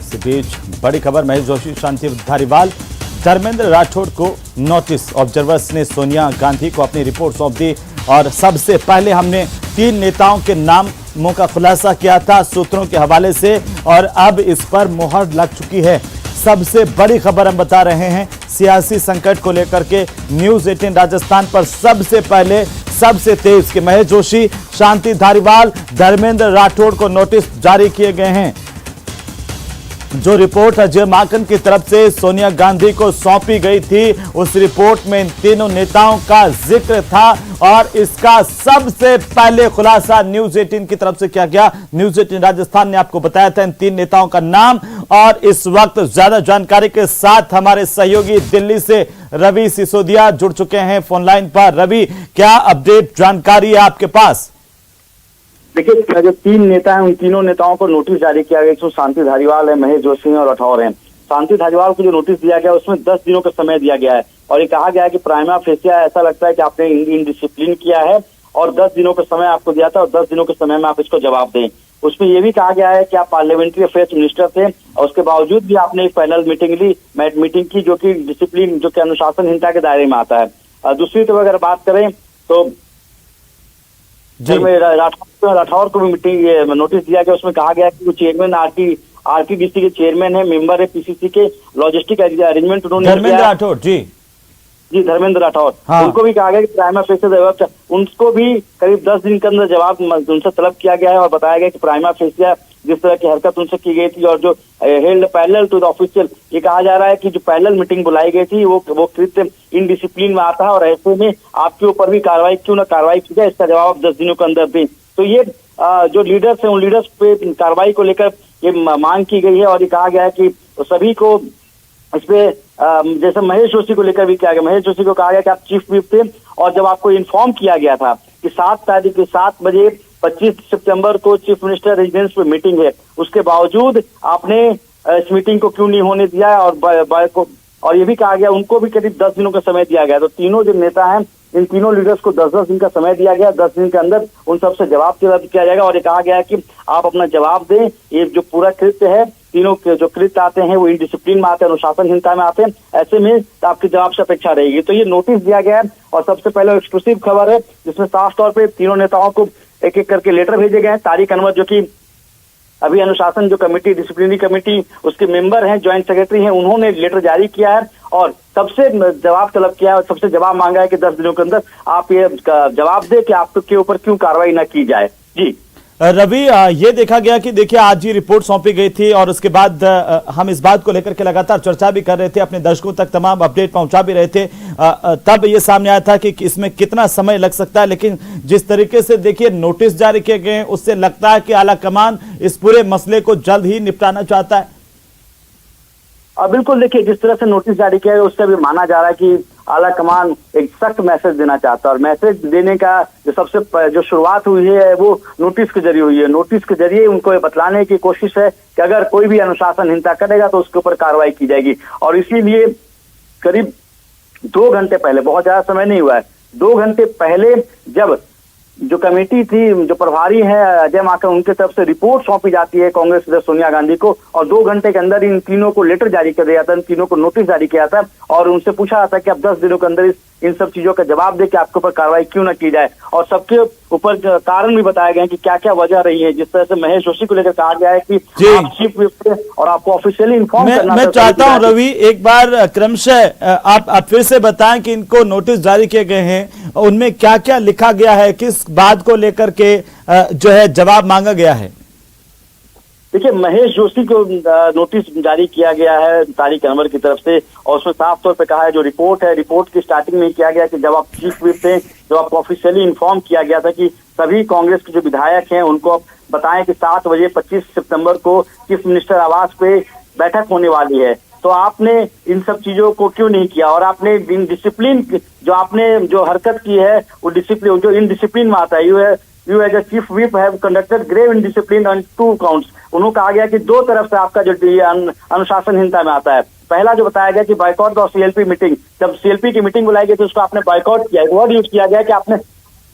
इस बीच बड़ी खबर, महेश जोशी, शांति धारीवाल, धर्मेंद्र राठौड़ को नोटिस। ऑब्जर्वर्स ने सोनिया गांधी को अपनी रिपोर्ट सौंप दी और सबसे पहले हमने 3 नेताओं के नामों का खुलासा किया था सूत्रों के हवाले से और अब इस पर मुहर लग चुकी है। सबसे बड़ी खबर हम बता रहे हैं सियासी संकट को लेकर के न्यूज़ 18 राजस्थान पर सबसे पहले सबसे तेज के महेश जोशी, शांति धारीवाल, धर्मेंद्र राठौड़ को नोटिस जारी किए गए हैं। जो रिपोर्ट अजय माकन की तरफ से सोनिया गांधी को सौंपी गई थी, उस रिपोर्ट में इन तीनों नेताओं का जिक्र था और इसका सबसे पहले खुलासा न्यूज़ 18 की तरफ से किया गया। न्यूज़ 18 राजस्थान ने आपको बताया था इन 3 नेताओं का नाम और इस वक्त ज्यादा जानकारी के साथ हमारे सहयोगी दिल्ली से रवि सिसोदिया जुड़ चुके हैं फोन लाइन पर। रवि, क्या अपडेट जानकारी है आपके पास? देखिए, जो 3 नेता हैं उन तीनों नेताओं को नोटिस जारी किया गया। इसमें शांति धारीवाल है, महेश जोशी और राठौड़ हैं। शांति धारीवाल को जो नोटिस दिया गया उसमें 10 दिनों का समय दिया गया है और ये कहा गया है कि प्राइमा फेसिया ऐसा लगता है कि आपने इनडिसिप्लिन किया है और 10 दिनों का समय आपको दिया था और 10 दिनों के समय में आप इसको जवाब दें। उसमें यह भी कहा गया है कि आप पार्लियामेंट्री अफेयर्स मिनिस्टर थे और उसके बावजूद भी आपने एक पैनल मीटिंग की जो कि डिसिप्लिन, जो कि अनुशासनहीनता के दायरे में आता है। दूसरी तरफ अगर बात करें तो राठौड़ को भी मीटिंग नोटिस दिया गया। उसमें कहा गया कि वो चेयरमैन आरटीडीसी के चेयरमैन है, मेंबर है पीसीसी के, लॉजिस्टिक अरेंजमेंट उन्होंने धर्मेंद्र राठौड़ जी धर्मेंद्र राठौड़, हाँ। उनको भी कहा गया कि प्राइमा फेसिया, उनको भी करीब 10 दिन के अंदर जवाब उनसे तलब किया गया है और बताया गया कि प्राइमा फेसिया जिस तरह की हरकत उनसे की गई थी और जो held parallel to the official, ये कहा जा रहा है कि जो पैरेलल मीटिंग बुलाई गई थी वो कृत्य इनडिसिप्लिन में आता है और ऐसे में आपके ऊपर भी क्यों ना कार्रवाई की जाए, इसका जवाब 10 दिनों के अंदर दें। तो ये जो लीडर्स हैं उन लीडर्स पे कार्रवाई को लेकर ये मांग की गई है और ये कहा गया है कि सभी को इसपे जैसे महेश जोशी को लेकर भी किया गया। महेश जोशी को कहा गया कि आप चीफ व्हिप थे और जब आपको इन्फॉर्म किया गया था कि 7 बजे 25 सितंबर को चीफ मिनिस्टर रेजिडेंस पे मीटिंग है, उसके बावजूद आपने इस मीटिंग को क्यों नहीं होने दिया और ये भी कहा गया उनको भी करीब 10 दिनों का समय दिया गया। तो तीनों जो नेता हैं, इन तीनों लीडर्स को 10-10 दिन का समय दिया गया। 10 दिन के अंदर उन सबसे जवाब तलब किया जाएगा और ये कहा गया है कि आप अपना जवाब दें। ये जो पूरा कृत्य है, तीनों के जो कृत्य आते हैं वो इनडिसिप्लिन में आते हैं, अनुशासनहीनता में आते हैं, ऐसे में आपके जवाब से अपेक्षा रहेगी। तो ये नोटिस दिया गया है और सबसे पहले एक्सक्लूसिव खबर है जिसमें साफ तौर पर तीनों नेताओं को एक एक करके लेटर भेजे गए हैं। तारिक अनवर जो कि अभी अनुशासन जो कमेटी, डिसिप्लिनरी कमेटी, उसके मेंबर हैं, ज्वाइंट सेक्रेटरी हैं, उन्होंने लेटर जारी किया है और सबसे जवाब तलब किया है और सबसे जवाब मांगा है कि 10 दिनों के अंदर आप ये जवाब दें कि आपके ऊपर क्यों कार्रवाई न की जाए। जी रवि, ये देखा गया कि देखिए आज ही रिपोर्ट सौंपी गई थी और उसके बाद हम इस बात को लेकर के लगातार चर्चा भी कर रहे थे, अपने दर्शकों तक तमाम अपडेट पहुंचा भी रहे थे। तब ये सामने आया था कि इसमें कितना समय लग सकता है, लेकिन जिस तरीके से देखिए नोटिस जारी किए गए उससे लगता है कि आला कमान इस पूरे मसले को जल्द ही निपटाना चाहता है। बिल्कुल, देखिए जिस तरह से नोटिस जारी किया है उससे भी माना जा रहा है कि आला कमान एक सख्त मैसेज देना चाहता है और मैसेज देने का जो शुरुआत हुई है वो नोटिस के जरिए हुई है। नोटिस के जरिए उनको ये बतलाने की कोशिश है कि अगर कोई भी अनुशासनहीनता करेगा तो उसके ऊपर कार्रवाई की जाएगी और इसीलिए करीब 2 घंटे पहले, बहुत ज्यादा समय नहीं हुआ है, 2 घंटे पहले जब जो कमेटी थी, जो प्रभारी है अजय माकन, उनके तरफ से रिपोर्ट सौंपी जाती है कांग्रेस सदस्य सोनिया गांधी को और 2 घंटे के अंदर इन तीनों को लेटर जारी कर दिया था, इन तीनों को नोटिस जारी किया था और उनसे पूछा था कि आप 10 दिनों के अंदर इन सब चीजों का जवाब दे कि आपके ऊपर कार्रवाई क्यों न की जाए और सबके ऊपर कारण भी बताए गए कि क्या क्या वजह रही है। जिस तरह से महेश जोशी को लेकर कहा गया है कि आप चीफ व्हिप थे और आपको ऑफिशियली इन्फॉर्म करना। मैं चाहता हूं रवि एक बार क्रमशः आप फिर से बताएं कि इनको नोटिस जारी किए गए हैं, उनमें क्या क्या लिखा गया है, किस बात को लेकर के जो है जवाब मांगा गया है। देखिए, महेश जोशी को नोटिस जारी किया गया है तारिक अनवर की तरफ से और उसमें साफ तौर पे कहा है, जो रिपोर्ट है, रिपोर्ट की स्टार्टिंग में किया गया कि जब आप चीफ व्हिप थे, जब आपको ऑफिशियली इन्फॉर्म किया गया था कि सभी कांग्रेस के जो विधायक हैं उनको आप बताएं कि 7 बजे 25 सितंबर को चीफ मिनिस्टर आवास पे बैठक होने वाली है, तो आपने इन सब चीजों को क्यों नहीं किया और आपने डिसिप्लिन जो आपने जो हरकत की है वो डिसिप्लिन जो इनडिसिप्लिन में आता है, you as a chief whip have conducted grave indiscipline on 2 counts. उन्होंने कहा गया कि 2 तरफ से आपका जो अनुशासनहीनता में आता है। पहला जो बताया गया कि बायकॉट और सीएलपी मीटिंग, जब सीएलपी की मीटिंग बुलाई गई थी उसको आपने बायकॉट किया, वर्ड यूज किया गया कि आपने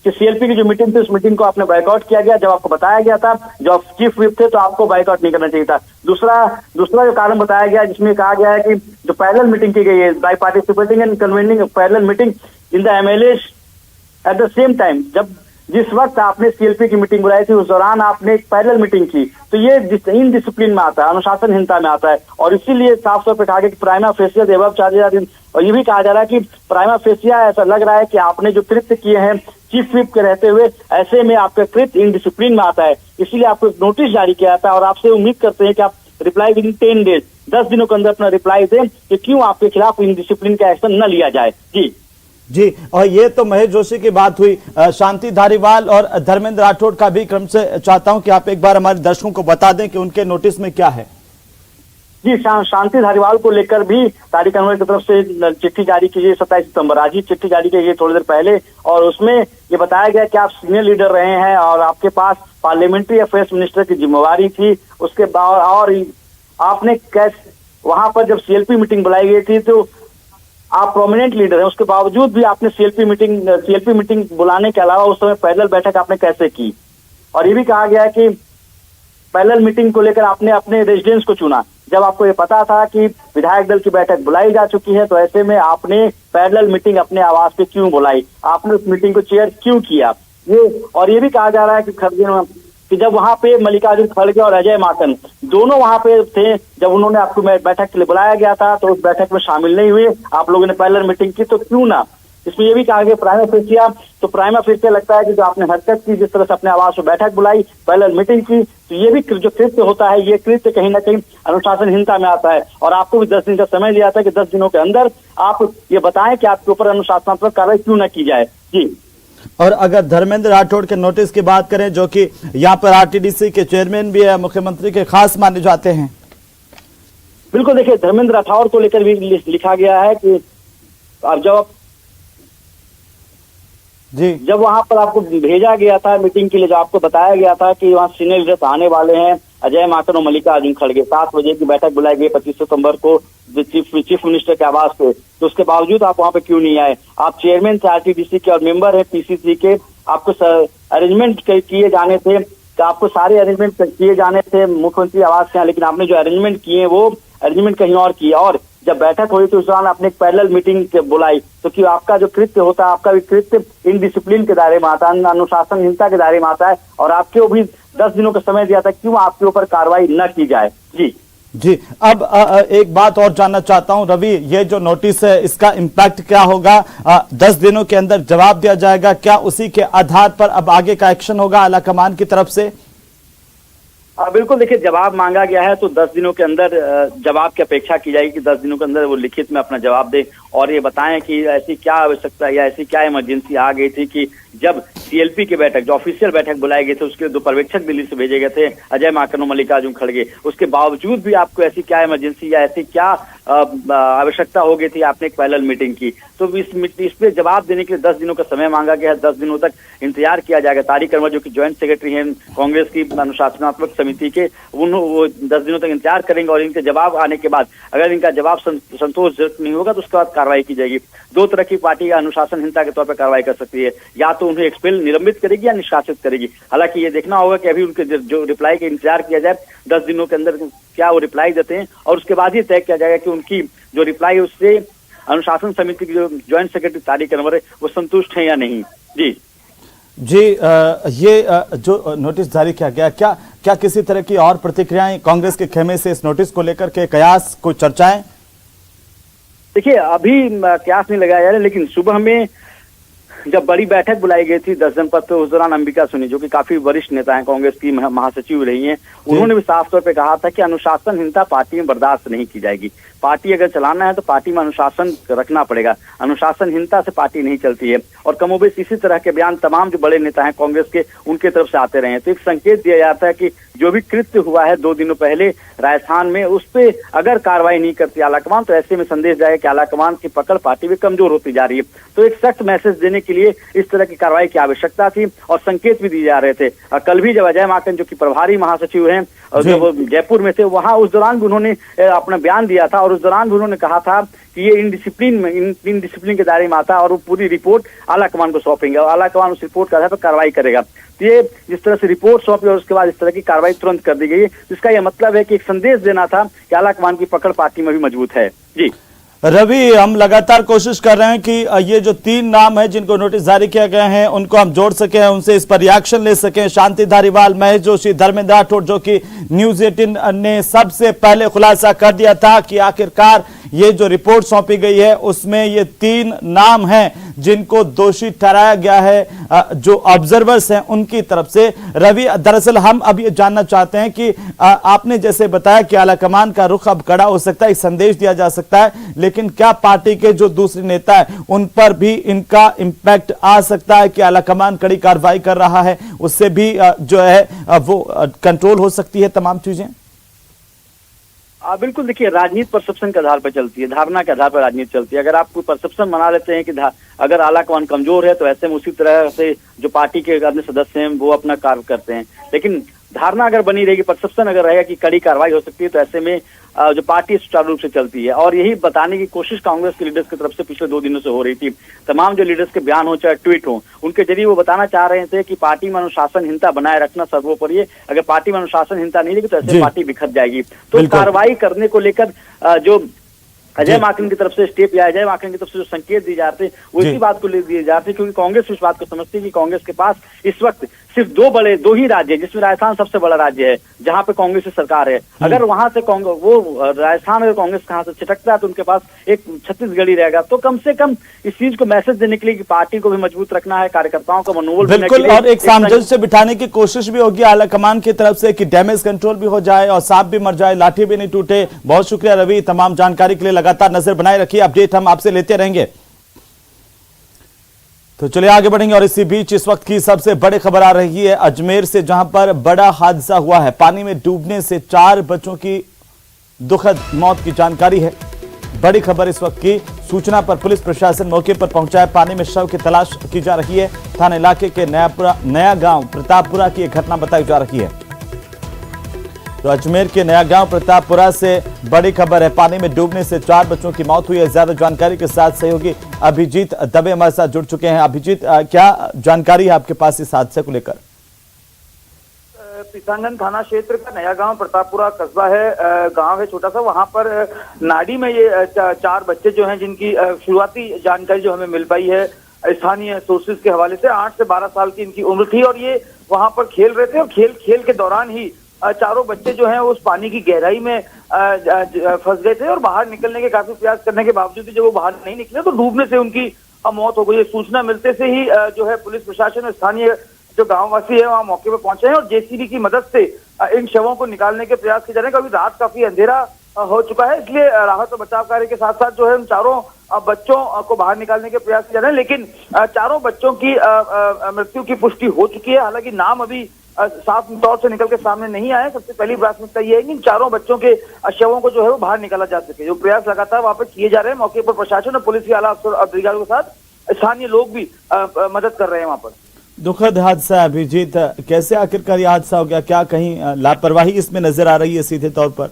कि सीएलपी की जो मीटिंग थी उस मीटिंग को आपने बायकॉट किया गया, जब आपको बताया गया था, जो आप चीफ व्हिप थे, तो आपको बायकॉट नहीं करना चाहिए था। दूसरा जो कारण बताया गया जिसमें कहा गया है कि जो पैरेलल मीटिंग की गई है, by participating and convening parallel meeting in the MLA at the same time, जिस वक्त आपने सीएलपी की मीटिंग बुलाई थी उस दौरान आपने एक पैरेलल मीटिंग की, तो ये इनडिसिप्लिन में आता है, अनुशासनहीनता में आता है। और इसीलिए साफ तौर पर कहा गया कि प्राइमा फेसिया देवब चार्जेस, और ये भी कहा जा रहा है कि प्राइमा फेसिया ऐसा लग रहा है कि आपने जो कृत्य किए हैं चीफ व्हिप के रहते हुए, ऐसे में आपका कृत्य इनडिसिप्लिन में आता है, इसीलिए आपको एक नोटिस जारी किया जाता है और आपसे उम्मीद करते हैं कि आप रिप्लाई विद इन 10 डेज, 10 दिनों के अंदर अपना रिप्लाई दें कि क्यों आपके खिलाफ इनडिसिप्लिन का एक्शन न लिया जाए। जी, और ये तो महेश जोशी की बात हुई। शांति धारीवाल और धर्मेंद्र राठौड़ का भी क्रम से चाहता हूं कि आप एक बार हमारे दर्शकों को बता दें कि उनके नोटिस में क्या है। जी, शांति धारीवाल को लेकर भी तारिक अनवर की तरफ से चिट्ठी जारी की गई 27 सितंबर, आज ही चिट्ठी जारी की गई थोड़ी देर पहले, और उसमें ये बताया गया कि आप सीनियर लीडर रहे हैं और आपके पास पार्लियामेंट्री अफेयर्स मिनिस्टर की जिम्मेवारी थी। उसके बाद और आपने कैसे वहां पर जब सीएलपी मीटिंग बुलाई गई थी तो आप प्रोमिनेंट लीडर हैं, उसके बावजूद भी आपने सीएलपी मीटिंग बुलाने के अलावा उस समय पैरेलल बैठक आपने कैसे की। और ये भी कहा गया है कि पैरेलल मीटिंग को लेकर आपने अपने रेजिडेंस को चुना, जब आपको ये पता था कि विधायक दल की बैठक बुलाई जा चुकी है, तो ऐसे में आपने पैरेलल मीटिंग अपने आवास पे क्यों बुलाई, आपने उस मीटिंग को चेयर क्यों किया। और ये भी कहा जा रहा है कि जब वहां पे मल्लिकार्जुन खड़गे और अजय माकन दोनों वहां पे थे, जब उन्होंने आपको बैठक के लिए बुलाया गया था तो उस बैठक में शामिल नहीं हुए, आप लोगों ने पैरेलल मीटिंग की, तो क्यों ना। इसमें यह भी कहा गया प्राइमा फेसिया लगता है कि जो आपने हरकत की, जिस तरह से अपने आवास में बैठक बुलाई, पैरेलल मीटिंग की, तो ये भी जो कृत्य होता है, ये कृत्य कहीं ना कहीं अनुशासनहीनता में आता है। और आपको भी 10 दिन का समय दिया था कि 10 दिनों के अंदर आप ये बताएं कि आपके ऊपर अनुशासनात्मक कार्रवाई क्यों न की जाए। जी, और अगर धर्मेंद्र राठौड़ के नोटिस की बात करें, जो कि यहाँ पर आरटीडीसी के चेयरमैन भी है, मुख्यमंत्री के खास माने जाते हैं। बिल्कुल, देखिए धर्मेंद्र राठौड़ को लेकर भी लिखा गया है कि अब जब वहां पर आपको भेजा गया था मीटिंग के लिए, जो आपको बताया गया था कि वहाँ सीनियर लीडर्स आने वाले हैं, अजय माकन और मल्लिकार्जुन खड़गे, 7 बजे की बैठक बुलाई गई 25 सितंबर को चीफ मिनिस्टर के आवास पे, तो उसके बावजूद आप वहां पे क्यों नहीं आए। आप चेयरमैन थे आरटीडीसी के और मेंबर है पीसीसी के, आपको अरेंजमेंट किए जाने थे, तो आपको सारे अरेंजमेंट किए जाने थे मुख्यमंत्री आवास के यहाँ, लेकिन आपने जो अरेंजमेंट किए वो अरेंजमेंट कहीं और किया। और जब बैठक हुई तो उस दौरान आपने एक पैरेलल मीटिंग बुलाई, तो कि आपका जो कृत्य होता है, आपका भी कृत्य इनडिसिप्लिन के दायरे में आता है, अनुशासनहीनता के दायरे में आता है, और आपको भी 10 दिनों का समय दिया था, क्यों आपके ऊपर कार्रवाई न की जाए। जी, अब एक बात और जानना चाहता हूं रवि, ये जो नोटिस है इसका इम्पैक्ट क्या होगा? 10 दिनों के अंदर जवाब दिया जाएगा क्या? उसी के आधार पर अब आगे का एक्शन होगा आलाकमान की तरफ से? बिल्कुल, देखिए जवाब मांगा गया है तो 10 दिनों के अंदर जवाब की अपेक्षा की जाएगी कि 10 दिनों के अंदर वो लिखित में अपना जवाब दे और ये बताएं कि ऐसी क्या आवश्यकता या ऐसी क्या इमरजेंसी आ गई थी कि जब सीएलपी की बैठक, जो ऑफिशियल बैठक बुलाई गई थी, उसके 2 पर्यवेक्षक दिल्ली से भेजे गए थे, अजय माकन और मल्लिकार्जुन खड़गे, उसके बावजूद भी आपको ऐसी क्या इमरजेंसी या ऐसी क्या आवश्यकता हो गई थी, आपने एक पैरेलल मीटिंग की। तो इस पे जवाब देने के लिए 10 दिनों का समय मांगा गया है। 10 दिनों तक इंतजार किया जाएगा। तारिक अनवर जो कि ज्वाइंट सेक्रेटरी हैं कांग्रेस की अनुशासनात्मक समिति के, वो 10 दिनों तक इंतजार करेंगे और इनके जवाब आने के बाद अगर इनका जवाब संतोषजनक नहीं होगा तो उसके बाद कार्रवाई की जाएगी। 2 तरह की पार्टी अनुशासनहीनता के तौर पर कार्रवाई कर सकती है, या तो उन्हें एक्सपेल निलंबित करेगी या निष्कासित करेगी। हालांकि ये देखना होगा कि अभी उनके जो रिप्लाई का इंतजार किया जाए 10 दिनों के अंदर क्या वो रिप्लाई देते हैं, और उसके बाद ही तय किया जाएगा कि उनकी जो रिप्लाई उससे अनुशासन समिति की जो ज्वाइंट सेक्रेटरी तारिक अनवर है वो संतुष्ट है या नहीं। जी, ये जो नोटिस जारी किया गया, क्या किसी तरह की और प्रतिक्रियाएं कांग्रेस के खेमे से इस नोटिस को लेकर के, कयास, कोई चर्चाएं? देखिए अभी कयास नहीं लगाया जा रहा, लेकिन सुबह में जब बड़ी बैठक बुलाई गई थी 10 जनपद, तो उस दौरान अंबिका सोनी जो कि काफी वरिष्ठ नेता हैं, कांग्रेस की महासचिव रही हैं, उन्होंने भी साफ तौर पे कहा था कि अनुशासनहीनता पार्टी में बर्दाश्त नहीं की जाएगी। पार्टी अगर चलाना है तो पार्टी में अनुशासन रखना पड़ेगा, अनुशासनहीनता से पार्टी नहीं चलती है। और कमोबेश इसी तरह के बयान तमाम जो बड़े नेता हैं कांग्रेस के, उनके तरफ से आते रहे हैं। तो एक संकेत दिया जाता है कि जो भी कृत्य हुआ है 2 दिनों पहले राजस्थान में, उस पर अगर कार्रवाई नहीं करती आलाकमान, तो ऐसे में संदेश जाएगा कि आलाकमान की पकड़ पार्टी में कमजोर होती जा रही है। तो एक सख्त मैसेज देने के लिए इस तरह की कार्रवाई की आवश्यकता थी और संकेत भी दिए जा रहे थे। कल भी जब अजय माकन जो कि प्रभारी महासचिव हैं और जब वो जयपुर में थे, वहां उस दौरान भी उन्होंने अपना बयान दिया था और उस दौरान भी उन्होंने कहा था कि ये इनडिसिप्लिन के दायरे में आता है और वो पूरी रिपोर्ट आला कमान को सौंपेंगे और आला कमान उस रिपोर्ट के आधार पर कार्रवाई करेगा। तो ये जिस तरह से रिपोर्ट सौंपी और उसके बाद इस तरह की कार्रवाई तुरंत कर दी गई, जिसका यह मतलब है कि एक संदेश देना था कि आला कमान की पकड़ पार्टी में भी मजबूत है। जी रवि, हम लगातार कोशिश कर रहे हैं कि ये जो 3 नाम है जिनको नोटिस जारी किया गया है उनको हम जोड़ सकें, उनसे इस पर रिएक्शन ले सकें। शांति धारीवाल, महेश जोशी, धर्मेंद्र राठौड़, जो कि न्यूज 18 ने सबसे पहले खुलासा कर दिया था कि आखिरकार ये जो रिपोर्ट सौंपी गई है उसमें ये 3 नाम हैं जिनको दोषी ठहराया गया है जो ऑब्जर्वर्स हैं उनकी तरफ से। रवि, दरअसल हम अब ये जानना चाहते हैं कि आपने जैसे बताया कि आला कमान का रुख अब कड़ा हो सकता है, एक संदेश दिया जा सकता है, लेकिन क्या पार्टी के जो दूसरे नेता है उन पर भी इनका इंपैक्ट आ सकता है कि आला कमान कड़ी कार्रवाई कर रहा है, उससे भी जो है वो कंट्रोल हो सकती है तमाम चीजें? बिल्कुल, देखिए राजनीति परसेप्शन के आधार पर चलती है, धारणा के आधार पर राजनीति चलती है। अगर आप कोई परसेप्शन बना लेते हैं कि अगर आला कमान कमजोर है तो ऐसे में उसी तरह से जो पार्टी के अन्य सदस्य हैं वो अपना कार्य करते हैं, लेकिन धारणा अगर बनी रहेगी, परसेप्शन अगर रहेगा कि कड़ी कार्रवाई हो सकती है तो ऐसे में जो पार्टी सुचारू रूप से चलती है। और यही बताने की कोशिश कांग्रेस के लीडर्स की तरफ से पिछले 2 दिनों से हो रही थी। तमाम जो लीडर्स के बयान हो चाहे ट्वीट हो, उनके जरिए वो बताना चाह रहे थे कि पार्टी में अनुशासनहीनता बनाए रखना सर्वोपरि है। अगर पार्टी में अनुशासनहीनता नहीं रहेगी तो ऐसे पार्टी बिखर जाएगी। तो कार्रवाई करने को लेकर जो अजय माकन की तरफ से स्टेप या अजय माकन की तरफ से जो संकेत दिए जाते हैं वो इसी बात को ले दिए जाते हैं, क्योंकि कांग्रेस इस बात को समझती है कि कांग्रेस के पास इस वक्त सिर्फ 2 ही राज्य है, जिसमें राजस्थान सबसे बड़ा राज्य है जहां पे कांग्रेस की सरकार है। अगर वहां से वो राजस्थान अगर कांग्रेस कहां से छिटकता है तो उनके पास एक छत्तीसगढ़ी रहेगा। तो कम से कम इस चीज को मैसेज देने के लिए कि पार्टी को भी मजबूत रखना है, कार्यकर्ताओं का मनोबल बिल्कुल, और एक सामंजस्य बिठाने की कोशिश भी होगी आला कमान की तरफ से कि डैमेज कंट्रोल भी हो जाए और सांप भी मर जाए, लाठी भी नहीं टूटे। बहुत शुक्रिया रवि, तमाम जानकारी के लिए लगातार नजर बनाए रखिए, अपडेट हम आपसे लेते रहेंगे। तो चलिए आगे बढ़ेंगे और इसी बीच इस वक्त की सबसे बड़ी खबर आ रही है अजमेर से, जहां पर बड़ा हादसा हुआ है। पानी में डूबने से 4 बच्चों की दुखद मौत की जानकारी है। बड़ी खबर इस वक्त की, सूचना पर पुलिस प्रशासन मौके पर पहुंचा है। पानी में शव की तलाश की जा रही है। थाना इलाके के नया गांव प्रतापपुरा की एक घटना बताई जा रही है। तो अजमेर के नया गांव प्रतापपुरा से बड़ी खबर है, पानी में डूबने से 4 बच्चों की मौत हुई है। ज्यादा जानकारी के साथ सहयोगी अभिजीत दबे हमारे साथ जुड़ चुके हैं। अभिजीत, क्या जानकारी है आपके पास इस हादसे को लेकर? पिसांगन थाना क्षेत्र का नया गांव प्रतापपुरा कस्बा है, गांव है छोटा सा। वहां पर नाडी में ये 4 बच्चे जो हैं जिनकी शुरुआती जानकारी जो हमें मिल पाई है स्थानीय सोर्सेज के हवाले से, 8 से 12 साल की इनकी उम्र थी और ये वहां पर खेल रहे थे और खेल के दौरान ही 4 बच्चे जो हैं उस पानी की गहराई में फंस गए थे और बाहर निकलने के काफी प्रयास करने के बावजूद जब वो बाहर नहीं निकले तो डूबने से उनकी मौत हो गई। सूचना मिलते से ही जो है पुलिस प्रशासन और स्थानीय जो गांववासी है वहां मौके पर पहुंचे हैं और जेसीबी की मदद से इन शवों को निकालने के प्रयास किए जा रहे हैं। अभी रात काफी अंधेरा हो चुका है, इसलिए राहत और बचाव कार्य के साथ साथ जो है उन 4 बच्चों को बाहर निकालने के प्रयास किए जा रहे हैं। लेकिन 4 बच्चों की मृत्यु की पुष्टि हो चुकी है। हालांकि नाम अभी साफ तौर से निकल के सामने नहीं आया। सबसे पहली प्राथमिकता ये है कि इन 4 बच्चों के शवों को जो है वो बाहर निकाला जा सके। जो प्रयास लगातार वहां पर किए जा रहे हैं, मौके पर प्रशासन और पुलिस के आला अफसर अधिकारियों के साथ स्थानीय लोग भी मदद कर रहे हैं वहां पर। दुखद हादसा। अभिजीत, कैसे आखिरकार यह हादसा हो गया? क्या कहीं लापरवाही इसमें नजर आ रही है सीधे तौर पर?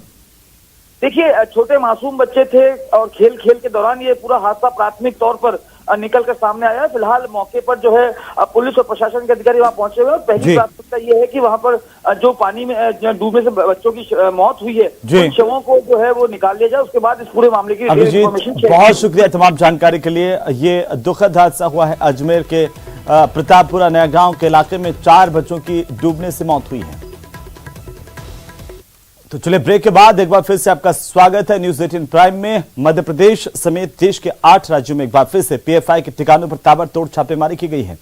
देखिए, छोटे मासूम बच्चे थे और खेल के दौरान ये पूरा हादसा प्राथमिक तौर पर निकल कर सामने आया है। फिलहाल मौके पर जो है पुलिस और प्रशासन के अधिकारी वहां पहुंचे हुए हैं। पहली प्राथमिकता ये है कि वहां पर जो पानी में डूबने से बच्चों की मौत हुई है उन शवों को जो है वो निकाल लिया जाए। उसके बाद इस पूरे मामले की अभिजीत, बहुत शुक्रिया तमाम जानकारी के लिए। ये दुखद हादसा हुआ है अजमेर के प्रतापपुरा नया गांव के इलाके में 4 बच्चों की डूबने से मौत हुई है। तो चलिए ब्रेक के बाद एक बार फिर से आपका स्वागत है न्यूज 18 प्राइम में। मध्य प्रदेश समेत देश के 8 राज्यों में एक बार फिर से पीएफआई के ठिकानों पर ताबड़तोड़ छापेमारी की गई है।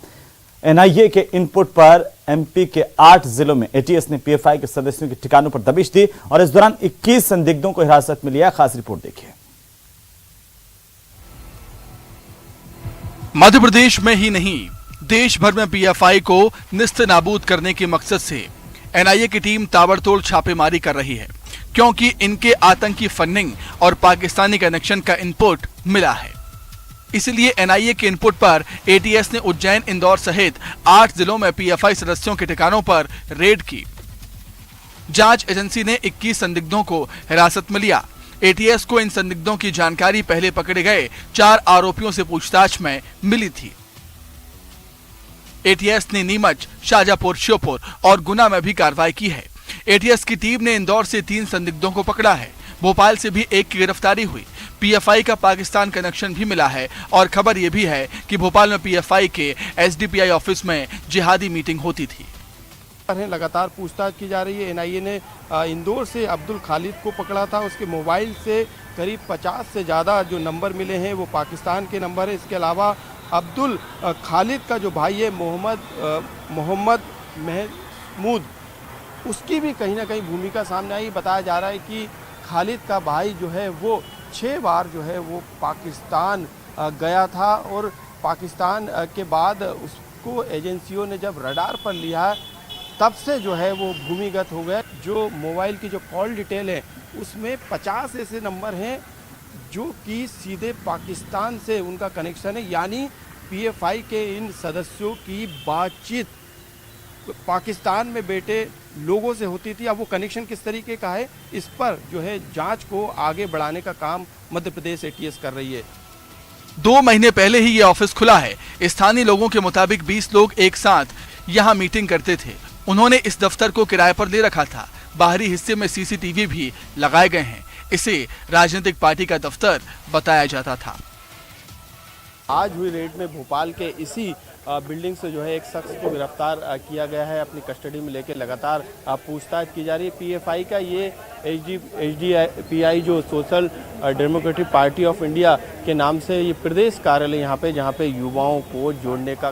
एनआईए के इनपुट पर एमपी के 8 जिलों में एटीएस ने पीएफआई के सदस्यों के ठिकानों पर दबिश दी और इस दौरान 21 संदिग्धों को हिरासत में लिया। खास रिपोर्ट देखिए। मध्य प्रदेश में ही नहीं, देश भर में पीएफआई को निस्तेनाबूद करने के मकसद से एनआईए की टीम ताबड़तोड़ छापेमारी कर रही है, क्योंकि इनके आतंकी फंडिंग और पाकिस्तानी कनेक्शन का इनपुट मिला है। इसलिए एनआईए के इनपुट पर एटीएस ने उज्जैन, इंदौर सहित 8 जिलों में पीएफआई सदस्यों के ठिकानों पर रेड की। जांच एजेंसी ने 21 संदिग्धों को हिरासत में लिया। एटीएस को इन संदिग्धों की जानकारी पहले पकड़े गए 4 आरोपियों से पूछताछ में मिली थी। एटीएस ने नीमच, शाजापुर, श्योपुर और गुना में भी कार्रवाई की है। एटीएस की टीम ने इंदौर से 3 संदिग्धों को पकड़ा है। भोपाल से भी एक की गिरफ्तारी हुई। पीएफआई का पाकिस्तान कनेक्शन भी मिला है और खबर यह भी है कि भोपाल में पीएफआई के एसडीपीआई ऑफिस में जिहादी मीटिंग होती थी। लगातार पूछताछ की जा रही है। एनआईए ने इंदौर से अब्दुल खालिद को पकड़ा था। उसके मोबाइल से करीब 50 से ज़्यादा जो नंबर मिले हैं वो पाकिस्तान के नंबर है। इसके अलावा अब्दुल खालिद का जो भाई है मोहम्मद महमूद, उसकी भी कहीं ना कहीं भूमिका सामने आई। बताया जा रहा है कि खालिद का भाई जो है वो 6 बार जो है वो पाकिस्तान गया था और पाकिस्तान के बाद उसको एजेंसियों ने जब रडार पर लिया तब से जो है वो भूमिगत हो गया। जो मोबाइल की जो कॉल डिटेल है उसमें 50 ऐसे नंबर हैं जो कि सीधे पाकिस्तान से उनका कनेक्शन है, यानी पीएफआई के इन सदस्यों की बातचीत पाकिस्तान में बैठे लोगों से होती थी। अब वो कनेक्शन किस तरीके का है, इस पर जो है जांच को आगे बढ़ाने का काम मध्य प्रदेश एटीएस कर रही है। 2 महीने पहले ही ये ऑफिस खुला है। स्थानीय लोगों के मुताबिक 20 लोग एक साथ यहाँ मीटिंग करते थे। उन्होंने इस दफ्तर को किराए पर ले रखा था। बाहरी हिस्से में सीसीटीवी भी लगाए गए हैं। इसे राजनीतिक पार्टी का दफ्तर बताया जाता था। आज हुई रेड में भोपाल के इसी बिल्डिंग से जो है एक शख्स को गिरफ्तार किया गया है। अपनी कस्टडी में लेकर लगातार पूछताछ की जा रही है। पीएफआई का ये एसडीपीआई जो social democratic party of India के नाम से ये प्रदेश कार्यालय यहाँ पे, जहाँ पे युवाओं को जोड़ने का